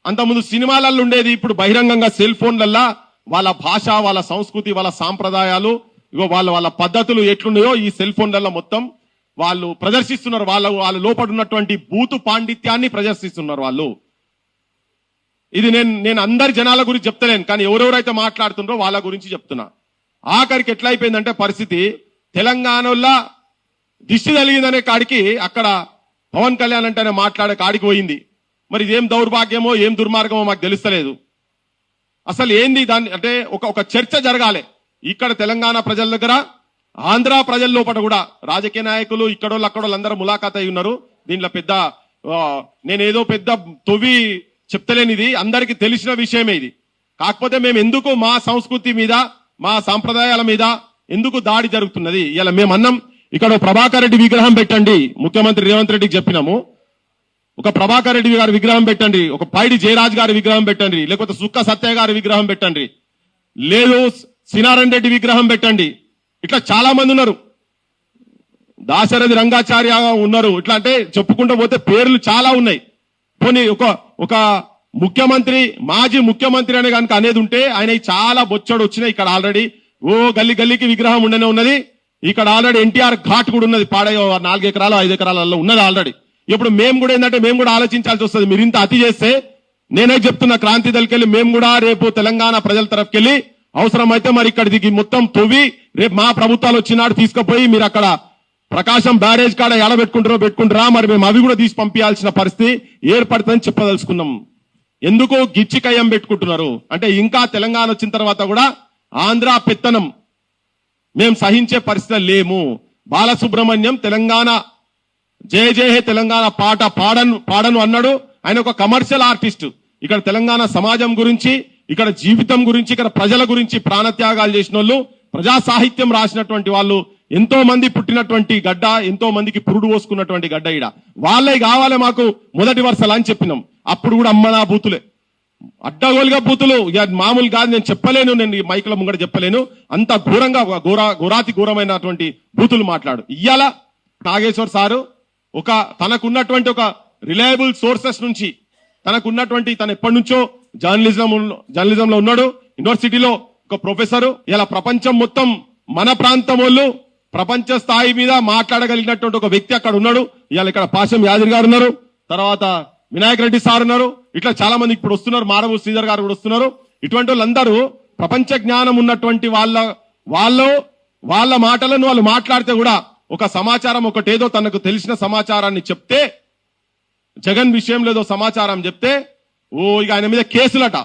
అంతకుముందు సినిమాలలో ఉండేది, ఇప్పుడు బహిరంగంగా సెల్ ఫోన్లల్లా వాళ్ళ భాష, వాళ్ళ సంస్కృతి, వాళ్ళ సాంప్రదాయాలు, ఇగో వాళ్ళ పద్ధతులు ఎట్లున్నాయో ఈ సెల్ ఫోన్లలో మొత్తం వాళ్ళు ప్రదర్శిస్తున్నారు. వాళ్ళ లోపల ఉన్నటువంటి బూతు పాండిత్యాన్ని ప్రదర్శిస్తున్నారు వాళ్ళు. ఇది నేను అందరి జనాల గురించి చెప్తలేను, కానీ ఎవరెవరైతే మాట్లాడుతున్నారో వాళ్ళ గురించి చెప్తున్నా. ఆఖరికి ఎట్లా అయిపోయిందంటే పరిస్థితి, తెలంగాణలో దిష్టి తగిలిందనే కాడికి అక్కడ పవన్ కళ్యాణ్ అంటేనే మాట్లాడే కాడికి పోయింది. మరి ఇదేం దౌర్భాగ్యమో ఏం దుర్మార్గమో మాకు తెలుస్తలేదు. అసలు ఏంది దాన్ని అంటే ఒక చర్చ జరగాలి ఇక్కడ తెలంగాణ ప్రజల దగ్గర, ఆంధ్ర ప్రజల లోపల కూడా. రాజకీయ నాయకులు ఇక్కడోళ్ళు అక్కడోళ్ళు అందరూ ములాఖాత్ అయి ఉన్నారు. దీంట్లో పెద్ద నేనేదో పెద్ద తొవ్వి చెప్తలేనిది, అందరికీ తెలిసిన విషయమే ఇది. కాకపోతే మేము ఎందుకు మా సంస్కృతి మీద, మా సాంప్రదాయాల మీద ఎందుకు దాడి జరుగుతున్నది? ఇలా మేము అన్నం, ఇక్కడ ప్రభాకర్ రెడ్డి విగ్రహం పెట్టండి, ముఖ్యమంత్రి రేవంత్ రెడ్డికి చెప్పినాము. ఒక ప్రభాకర్ రెడ్డి గారి విగ్రహం పెట్టండి, ఒక పైడి జయరాజ్ గారి విగ్రహం పెట్టండి, లేకపోతే సుక్క సత్య గారి విగ్రహం పెట్టండి, లేదు సినారాయణ రెడ్డి విగ్రహం పెట్టండి. ఇట్లా చాలా మంది ఉన్నారు, దాశరథి రంగాచార్య ఉన్నారు. ఇట్లా అంటే చెప్పుకుంటూ పోతే పేర్లు చాలా ఉన్నాయి. పోనీ ఒక ముఖ్యమంత్రి, మాజీ ముఖ్యమంత్రి అనే కనుక అనేది ఉంటే ఆయన చాలా బొచ్చడు వచ్చినాయి. ఇక్కడ ఆల్రెడీ గల్లీ గల్లీకి విగ్రహం ఉండనే ఉన్నది. ఇక్కడ ఆల్రెడీ ఎన్టీఆర్ ఘాట్ కూడా ఉన్నది, పాడే 4 ఎకరాలు 5 ఎకరాలలో ఉన్నది ఆల్రెడీ. ఇప్పుడు మేము కూడా ఏంటంటే మేము కూడా ఆలోచించాల్సి వస్తుంది. మీరు ఇంత అతి చేస్తే, నేనే చెప్తున్నా క్రాంతి దళకెళ్ళి మేము కూడా రేపు తెలంగాణ ప్రజల తరఫుకెళ్ళి అవసరమైతే మరి ఇక్కడ దిగి మొత్తం తవ్వి రేపు మా ప్రభుత్వాలు వచ్చినాడు తీసుకుపోయి మీరు అక్కడ ప్రకాశం బ్యారేజ్ కాడ పెట్టుకుంటారా మరి మేము అవి కూడా తీసి పంపించాల్సిన పరిస్థితి ఏర్పడుతుందని చెప్పదలుచుకున్నాం. ఎందుకు గిచ్చికయ్యం పెట్టుకుంటున్నారు అంటే, ఇంకా తెలంగాణ వచ్చిన తర్వాత కూడా ఆంధ్ర పెత్తనం మేము సహించే పరిస్థితి లేము. బాలసుబ్రహ్మణ్యం తెలంగాణ జయ జయ హే తెలంగాణ పాట పాడను అన్నాడు. ఆయన ఒక కమర్షియల్ ఆర్టిస్ట్. ఇక్కడ తెలంగాణ సమాజం గురించి, ఇక్కడ జీవితం గురించి, ఇక్కడ ప్రజల గురించి ప్రాణత్యాగాలు చేసిన వాళ్ళు, ప్రజా సాహిత్యం రాసినటువంటి వాళ్ళు ఎంతో మంది పుట్టినటువంటి గడ్డ, ఎంతో మందికి పురుడు పోసుకున్నటువంటి గడ్డ. ఈడ వాళ్ళే కావాలి మాకు మొదటి వరుసలు అని చెప్పినాం. అప్పుడు కూడా అమ్మనా బూతులే, అడ్డగోలుగా బూతులు. మామూలు కాదు, నేను చెప్పలేను, నేను ఈ మైకుల ముంగట చెప్పలేను. అంత ఘోరంగా ఘోరాతి ఘోరమైనటువంటి బూతులు మాట్లాడు. ఇయ్యాల నాగేశ్వర్ సారు తనకున్నటువంటి ఒక రిలయబుల్ సోర్సెస్ నుంచి, తనకున్నటువంటి తను ఎప్పటి నుంచో జర్నలిజంలో ఉన్నాడు, యూనివర్సిటీలో ఒక ప్రొఫెసర్. ఇలా ప్రపంచం మొత్తం మన ప్రాంతం వాళ్ళు ప్రపంచ స్థాయి మీద మాట్లాడగలిగినటువంటి ఒక వ్యక్తి అక్కడ ఉన్నాడు. ఇవాళ ఇక్కడ పాశం యాదగిరి గారు ఉన్నారు, తర్వాత వినాయక్ రెడ్డి సార్ ఉన్నారు. ఇట్లా చాలా మంది ఇప్పుడు వస్తున్నారు, మారమూరి శ్రీధర్ గారు కూడా వస్తున్నారు. ఇటువంటి వాళ్ళందరూ ప్రపంచ జ్ఞానం ఉన్నటువంటి వాళ్ళ మాటలను వాళ్ళు మాట్లాడితే కూడా ఒక సమాచారం ఒకటేదో తనకు తెలిసిన సమాచారాన్ని చెప్తే, జగన్ విషయంలో ఏదో సమాచారం చెప్తే ఇక ఆయన మీద కేసులట.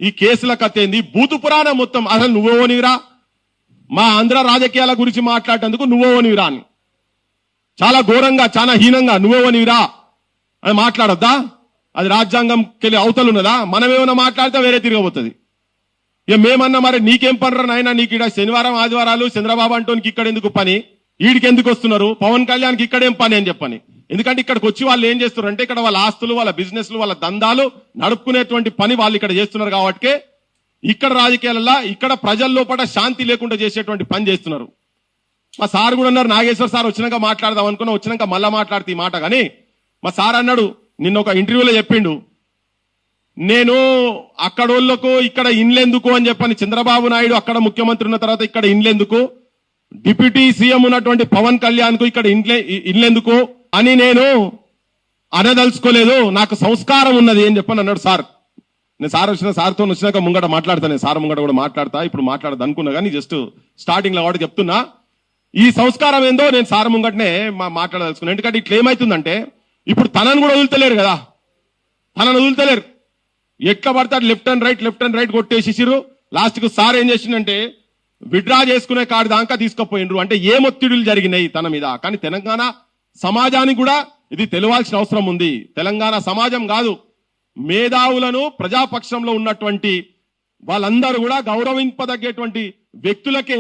ఈ కేసుల కథ ఏంది? బూతు పురాణం మొత్తం. అసలు నువ్వోనివిరా, మా ఆంధ్ర రాజకీయాల గురించి మాట్లాడేందుకు నువ్వోనివిరా అని చాలా ఘోరంగా, చాలా హీనంగా నువ్వోనివిరా అని మాట్లాడొద్దా? అది రాజ్యాంగంకెళ్ళి అవతలు ఉన్నదా? మనమేమన్నా మాట్లాడితే వేరే తిరగబోతుంది. ఇక మేమన్నా మరి నీకేం పనిరా నాయన, నీకు ఇక్కడ శనివారం ఆదివారాలు చంద్రబాబు అంటోనికి ఇక్కడ ఎందుకు పని, వీడికి ఎందుకు వస్తున్నారు, పవన్ కళ్యాణ్కి ఇక్కడేం పని అని చెప్పని. ఎందుకంటే ఇక్కడికి వచ్చి వాళ్ళు ఏం చేస్తున్నారు అంటే, ఇక్కడ వాళ్ళ ఆస్తులు, వాళ్ళ బిజినెస్లు, వాళ్ళ దందాలు నడుపుకునేటువంటి పని వాళ్ళు ఇక్కడ చేస్తున్నారు. కాబట్టి ఇక్కడ రాజకీయాలలో ఇక్కడ ప్రజల లోపల శాంతి లేకుండా చేసేటువంటి పని చేస్తున్నారు. మా సార్ కూడా అన్నారు, నాగేశ్వర్ సార్ వచ్చినాక మాట్లాడదాం అనుకున్నా, వచ్చినాక మళ్ళా మాట్లాడితే ఈ మాట. కానీ మా సార్ అన్నాడు, నిన్న ఒక ఇంటర్వ్యూలో చెప్పిండు, నేను అక్కడోళ్లకు ఇక్కడ ఇన్లెందుకు అని చెప్పని. చంద్రబాబు నాయుడు అక్కడ ముఖ్యమంత్రి ఉన్న తర్వాత ఇక్కడ ఇన్లెందుకు, డిప్యూటీ సీఎం ఉన్నటువంటి పవన్ కళ్యాణ్ కు ఇక్కడ ఇన్లెందుకు అని నేను అనదలుచుకోలేదు, నాకు సంస్కారం ఉన్నది అని చెప్పని అన్నాడు సార్. నేను సార్తో వచ్చినాక ముంగట మాట్లాడతా, నేను సార్ ముంగట కూడా మాట్లాడతా, ఇప్పుడు మాట్లాడదు అనుకున్నా కానీ జస్ట్ స్టార్టింగ్ లో వాడు చెప్తున్నా. ఈ సంస్కారం ఏందో నేను సార్ ముంగటనే మాట్లాడదలుచుకున్నాను. ఎందుకంటే ఇట్లా ఏమైతుందంటే, ఇప్పుడు తనను కూడా వదులుతలేరు కదా, తనను వదులుతలేరు. ఎట్లా పడతాడు లెఫ్ట్ అండ్ రైట్ కొట్టేసిరు. లాస్ట్ కు సార్ ఏం చేసిందంటే విడ్రా చేసుకునే కాడి దాకా తీసుకుపోయిండ్రు. అంటే ఏ ఒత్తిడులు జరిగినాయి తన మీద. కానీ తెలంగాణ సమాజానికి కూడా ఇది తెలియాల్సిన అవసరం ఉంది. తెలంగాణ సమాజం కాదు, మేధావులను ప్రజాపక్షంలో ఉన్నటువంటి వాళ్ళందరూ కూడా గౌరవింపదగ్గేటువంటి వ్యక్తులకే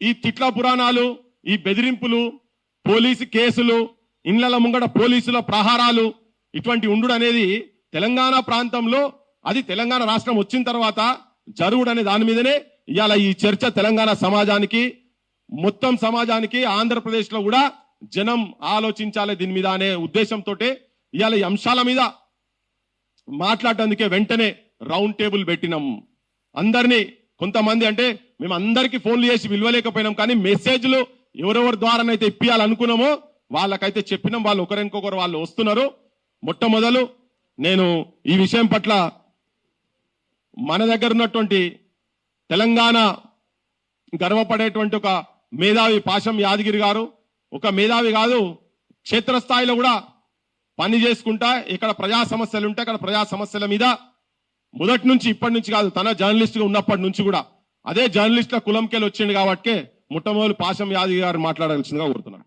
ఈ తిట్ల పురాణాలు, ఈ బెదిరింపులు, పోలీసు కేసులు, ఇండ్ల ముంగట పోలీసుల ప్రహారాలు ఇటువంటి ఉండు అనేది తెలంగాణ ప్రాంతంలో, అది తెలంగాణ రాష్ట్రం వచ్చిన తర్వాత జరుగుడనే దాని మీదనే ఇవాళ ఈ చర్చ తెలంగాణ సమాజానికి, మొత్తం సమాజానికి, ఆంధ్రప్రదేశ్ లో కూడా జనం ఆలోచించాలి దీని మీద అనే ఉద్దేశంతో ఇవాళ ఈ అంశాల మీద మాట్లాడటానికే వెంటనే రౌండ్ టేబుల్ పెట్టినాం. అందరినీ కొంతమంది అంటే మేము అందరికీ ఫోన్లు చేసి విలువలేకపోయినాం, కానీ మెసేజ్లు ఎవరెవరి ద్వారానైతే ఇప్పియాలనుకున్నామో వాళ్ళకైతే చెప్పినాం. వాళ్ళు ఒకరికొకరు వాళ్ళు వస్తున్నారు. మొట్టమొదలు నేను ఈ విషయం పట్ల మన దగ్గర ఉన్నటువంటి తెలంగాణ గర్వపడేటువంటి ఒక మేధావి పాశం యాదగిరి గారు, ఒక మేధావి కాదు, క్షేత్రస్థాయిలో కూడా పని చేసుకుంటా ఇక్కడ ప్రజా సమస్యలు ఉంటే అక్కడ ప్రజా సమస్యల మీద మొదటి నుంచి ఇప్పటి నుంచి కాదు, తన జర్నలిస్ట్ గా ఉన్నప్పటి నుంచి కూడా అదే జర్నలిస్ట్ల కులంకెళ్ళి వచ్చింది కాబట్టి మొట్టమొదటి పాశం యాదగిరి గారు మాట్లాడాల్సిందిగా కోరుతున్నాను.